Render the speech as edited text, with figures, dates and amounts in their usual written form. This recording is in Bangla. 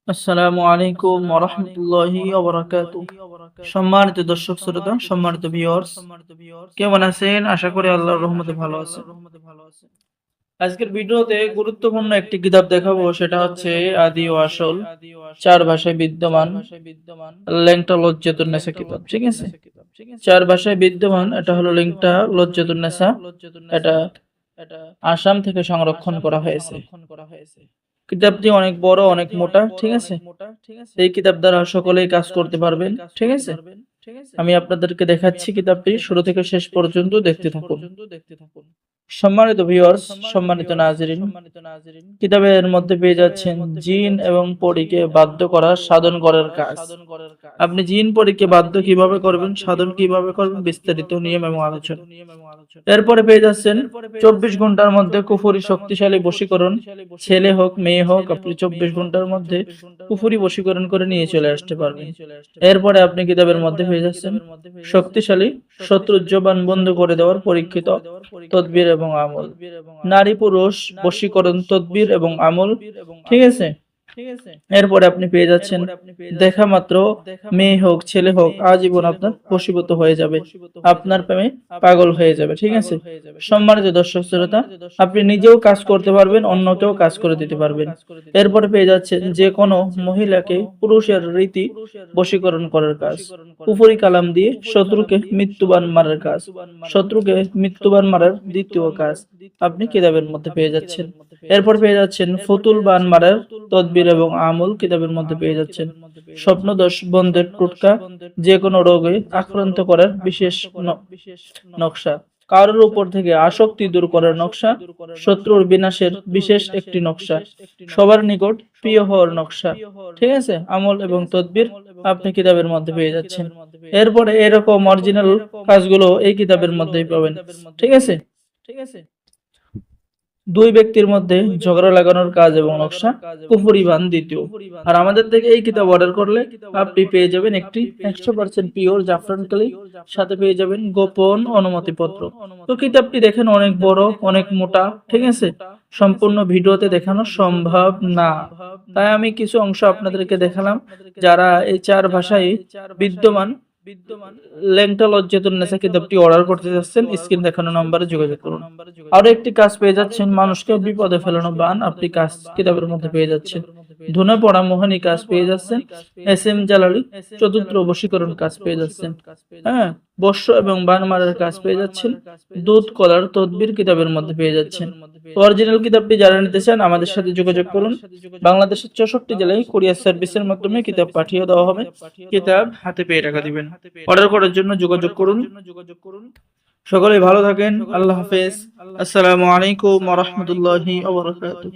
আসসালামু আলাইকুম ওয়া রাহমাতুল্লাহি ওয়া বারাকাতুহু। সম্মানিত দর্শক শ্রোতা, সম্মানিত ভিউয়ার্স, কেমন আছেন? আশা করি আল্লাহর রহমতে ভালো আছেন। আজকের ভিডিওতে গুরুত্বপূর্ণ একটি কিতাব দেখাবো, সেটা হচ্ছে আদি ও আসল, চার ভাষায় বিদ্যমান, ল্যাংটা লজ্জাতুন নেসা কিতাব। ঠিক আছে, চার ভাষায় বিদ্যমান, এটা হলো ল্যাংটা লজ্জাতুন নেসা। এটা আসাম থেকে সংরক্ষণ করা হয়েছে। কিতাবটি অনেক বড়, অনেক মোটা। ঠিক আছে, এই কিতাব দ্বারা সকলেই কাজ করতে পারবেন। ঠিক আছে, আমি আপনাদেরকে দেখাচ্ছি কিতাবটি শুরু থেকে শেষ পর্যন্ত দেখতে থাকুন। সম্মানিত ভিউয়ার্স, সম্মানিত নাজরিন, কিতাবের মধ্যে পেয়ে যাচ্ছেন জিন এবং পরীকে বাধ্য করা, সাধন করার কাজ। আপনি জিন পরীকে বাধ্য কিভাবে করবেন, সাধন কিভাবে করবেন, বিস্তারিত নিয়ম এবং আলোচনা। এরপরে পেয়ে যাচ্ছেন 24 ঘন্টার মধ্যে কুফরি শক্তিশালী বশীকরণ, ছেলে হোক মেয়ে হোক, আপনি 24 ঘন্টার মধ্যে কুফরি বশীকরণ করে নিয়ে চলে আসতে পারবেন। এরপরে আপনি কিতাবের মধ্যে পেয়ে যাচ্ছেন শক্তিশালী শত্রু জবান বন্ধ করে দেওয়ার পরীক্ষিত তদবির এবং আমল, নারী পুরুষ বশীকরণ তদবির এবং আমল। ঠিক আছে, এরপরে আপনি পেয়ে যাচ্ছেন দেখা মাত্র মেয়ে হোক ছেলে হোক আজীবন আপনার বশীভূত হয়ে যাবে, আপনার প্রেমে পাগল হয়ে যাবে। ঠিক আছে, সম্মানিত দর্শক শ্রোতা, আপনি নিজেও কাজ করতে পারবেন, অন্যকেও কাজ করে দিতে পারবেন। এরপরে পেয়ে যাচ্ছেন যে কোনো মহিলাকে পুরুষের রীতি বশীকরণ করার কাজ, কুফরি কালাম দিয়ে শত্রুকে মৃত্যুবান মারার কাজ, শত্রুকে মৃত্যুবান মারার দ্বিতীয় কাজ আপনি কিতাবের মধ্যে পেয়ে যাচ্ছেন। এরপর পেয়ে যাচ্ছেন ফুতুল বান মারার তদবির এবং আমল কিতাবের মধ্যে পেয়ে যাচ্ছেন। স্বপ্নদোষ বন্ধের টোটকা, যে কোনো রোগে আক্রান্ত করার বিশেষ নকশা, কারোর উপর থেকে আসক্তি দূর করার নকশা, শত্রুর বিনাশের বিশেষ একটি নকশা, সবার নিকট প্রিয় হওয়ার নকশা। ঠিক আছে, আমল এবং তদবির আপনি কিতাবের মধ্যে পেয়ে যাচ্ছেন। এরপরে এরকম অরিজিনাল কাজগুলো এই কিতাবের মধ্যেই পাবেন। ঠিক আছে, দুই ব্যক্তির মধ্যে ঝগড়া লাগানোর কাজ এবং নকশা, কুফরি বান দ্বিতীয়। আর আমাদের থেকে এই কিতাব অর্ডার করলে আপনি পেয়ে যাবেন একটি 100% পিওর জাফরান কালি, সাথে পেয়ে যাবেন গোপন অনুমতিপত্র। তো কিতাবটি দেখেন অনেক বড়, অনেক মোটা। ঠিক আছে, সম্পূর্ণ ভিডিওতে দেখানো সম্ভব না, তাই আমি কিছু অংশ আপনাদেরকে দেখালাম। যারা এই চার ভাষায় বিদ্যমান ল্যাংটা লজ্জাতুন নেসা কিতাবটি অর্ডার করতে যাচ্ছেন, স্ক্রিন দেখানো নম্বরে যোগাযোগ করুন। আরো একটি কাজ পেয়ে যাচ্ছেন, মানুষকে বিপদে ফেলানো বান, আপনি কাজ কিতাবের মধ্যে পেয়ে যাচ্ছেন। ধুনে পড়া মোহিনী কাজ পেয়ে যাচ্ছেন। এস এম জালালি চতুর্থ বশীকরণ কাজ পেয়ে যাচ্ছেন। হ্যাঁ, বর্ষ এবং বান মারার কাজ পেয়ে যাচ্ছেন। দুধ কলার তদবির কিতাবের মধ্যে পেয়ে যাচ্ছেন। অরিজিনাল কিতাবটি যারা নিতে চান আমাদের সাথে যোগাযোগ করুন। বাংলাদেশের 64 জেলায় কুরিয়ার সার্ভিসের মাধ্যমে কিতাব পাঠিয়ে দেওয়া হবে। কিতাব হাতে পেয়ে টাকা দিবেন। অর্ডার করার জন্য যোগাযোগ করুন। সকলেই ভালো থাকেন। আল্লাহ হাফেজ। আসসালামু আলাইকুম ওয়া রাহমাতুল্লাহি ওয়া বারাকাতুহু।